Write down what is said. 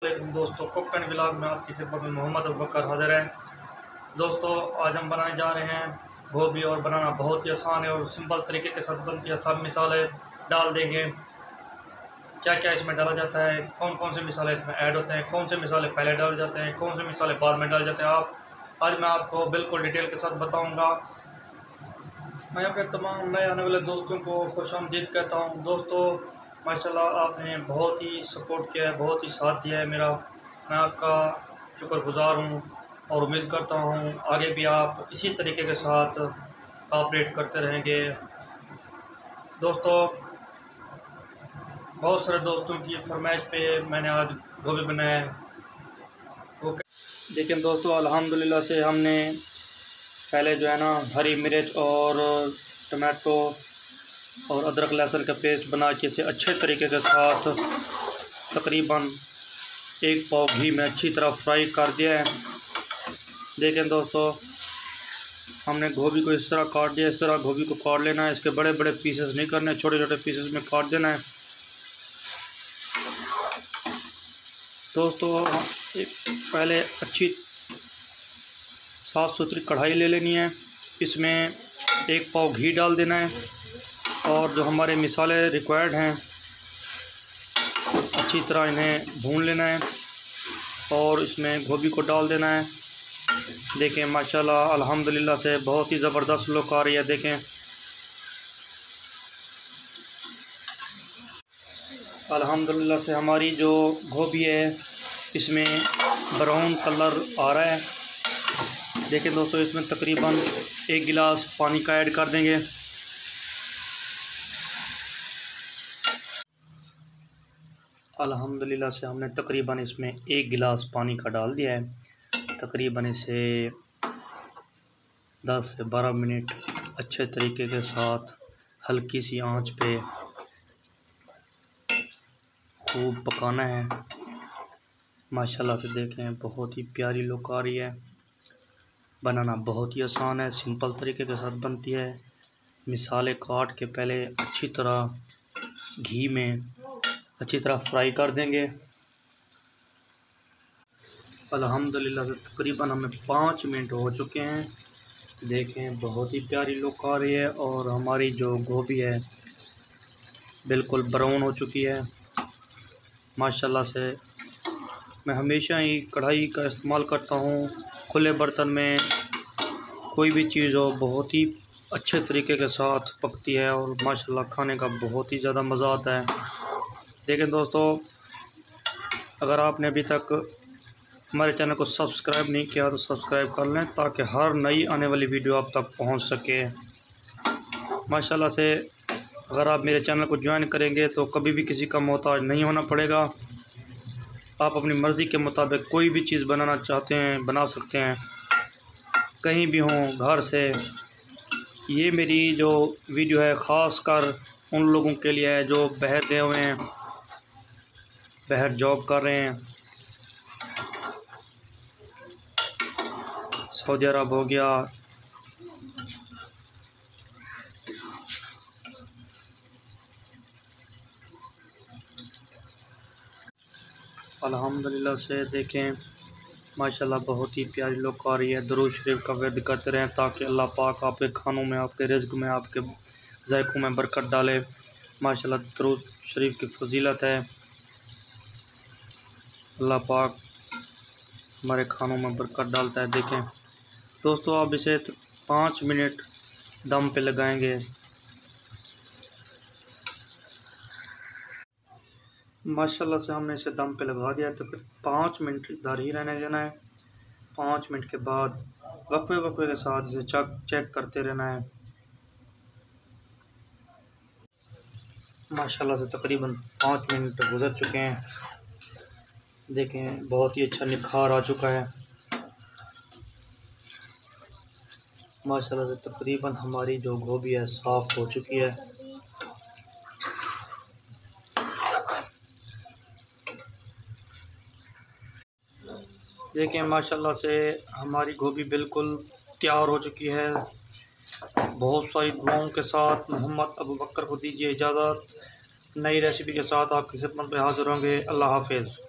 दोस्तों, cook and vlog में आपकी खिदमत में मोहम्मद अबू बकर हाजिर है। दोस्तों, आज हम बनाने जा रहे हैं गोभी, और बनाना बहुत ही आसान है और सिंपल तरीके के साथ बनती है। सब मिसाले डाल देंगे, क्या क्या इसमें डाला जाता है, कौन कौन से मिसाले इसमें ऐड होते हैं, कौन से मिसाले पहले डाले जाते हैं, कौन से मिसाले बाद में डाले जाते हैं। आज मैं आपको बिल्कुल डिटेल के साथ बताऊँगा। मैं अपने तमाम नए आने वाले दोस्तों को खुशामदीद कहता हूँ। दोस्तों, माशाल्लाह आपने बहुत ही सपोर्ट किया है, बहुत ही साथ दिया है मेरा। मैं आपका शुक्रगुज़ार हूँ और उम्मीद करता हूँ आगे भी आप इसी तरीके के साथ कोऑपरेट करते रहेंगे। दोस्तों, बहुत सारे दोस्तों की फरमाइश पे मैंने आज गोभी बनाया है। ओके, लेकिन दोस्तों अल्हम्दुलिल्लाह से हमने पहले जो है ना हरी मिर्च और टमाटो और अदरक लहसुन का पेस्ट बना के इसे अच्छे तरीके के साथ तकरीबन 1 पाव घी में अच्छी तरह फ्राई कर दिया है। देखें दोस्तों, हमने गोभी को इस तरह काट दिया। इस तरह गोभी को काट लेना है, इसके बड़े बड़े पीसेस नहीं करने, छोटे छोटे पीसेस में काट देना है। दोस्तों, पहले अच्छी साफ़ सुथरी कढ़ाई ले लेनी है, इसमें 1 पाव घी डाल देना है और जो हमारे मिसाले रिक्वायर्ड हैं अच्छी तरह इन्हें भून लेना है और इसमें गोभी को डाल देना है। देखें माशाल्लाह अल्हम्दुलिल्लाह से बहुत ही ज़बरदस्त लुक आ रही है। देखें अल्हम्दुलिल्लाह से हमारी जो गोभी है इसमें ब्राउन कलर आ रहा है। देखें दोस्तों, इसमें तकरीबन 1 गिलास पानी का ऐड कर देंगे। अल्हम्दुलिल्लाह से हमने तकरीबन इसमें 1 गिलास पानी का डाल दिया है। तकरीबन इसे 10 से 12 मिनट अच्छे तरीके के साथ हल्की सी आंच पे खूब पकाना है। माशाल्लाह से देखें बहुत ही प्यारी लुक आ रही है। बनाना बहुत ही आसान है, सिंपल तरीके के साथ बनती है। मिसाले काट के पहले अच्छी तरह घी में अच्छी तरह फ्राई कर देंगे। अल्हम्दुलिल्लाह से तकरीबन हमें 5 मिनट हो चुके हैं। देखें बहुत ही प्यारी लुक आ रही है और हमारी जो गोभी है बिल्कुल ब्राउन हो चुकी है। माशाल्लाह से मैं हमेशा ही कढ़ाई का इस्तेमाल करता हूँ। खुले बर्तन में कोई भी चीज़ हो बहुत ही अच्छे तरीके के साथ पकती है और माशाल्लाह खाने का बहुत ही ज़्यादा मज़ा आता है। देखें दोस्तों, अगर आपने अभी तक हमारे चैनल को सब्सक्राइब नहीं किया तो सब्सक्राइब कर लें ताकि हर नई आने वाली वीडियो आप तक पहुंच सके। माशाल्लाह से अगर आप मेरे चैनल को ज्वाइन करेंगे तो कभी भी किसी का मोहताज नहीं होना पड़ेगा। आप अपनी मर्ज़ी के मुताबिक कोई भी चीज़ बनाना चाहते हैं बना सकते हैं, कहीं भी हों, घर से। ये मेरी जो वीडियो है ख़ास कर उन लोगों के लिए है जो बाहर गए हुए हैं, बाहर जॉब कर रहे हैं। सऊदी अरब हो गया, अल्हम्दुलिल्लाह से देखें माशाल्लाह बहुत ही प्यारी लुक आ रही है। दुरूद शरीफ का वर्द करते रहें ताकि अल्लाह पाक आपके खानों में, आपके रिज़्क़ में, आपके ज़ायक़ों में बरकत डाले। माशाल्लाह दुरूद शरीफ की फजीलत है। अल्लाह पाक हमारे खानों में बरकत डालता है। देखें दोस्तों, आप इसे 5 मिनट दम पे लगाएंगे। माशाल्लाह से हमने इसे दम पे लगा दिया तो फिर 5 मिनट इधर ही रहने देना है। 5 मिनट के बाद वक्फे के साथ इसे चेक करते रहना है। माशाल्लाह से तकरीबन 5 मिनट गुजर चुके हैं। देखें बहुत ही अच्छा निखार आ चुका है। माशाल्लाह से तकरीबन हमारी जो गोभी है साफ़ हो चुकी है। देखें माशाल्लाह से हमारी गोभी बिल्कुल तैयार हो चुकी है। बहुत सारी दुआओं के साथ मोहम्मद अबू बकर को दीजिए इजाज़त। नई रेसिपी के साथ आपकी खिदमत में हाज़िर होंगे। अल्लाह हाफ़िज़।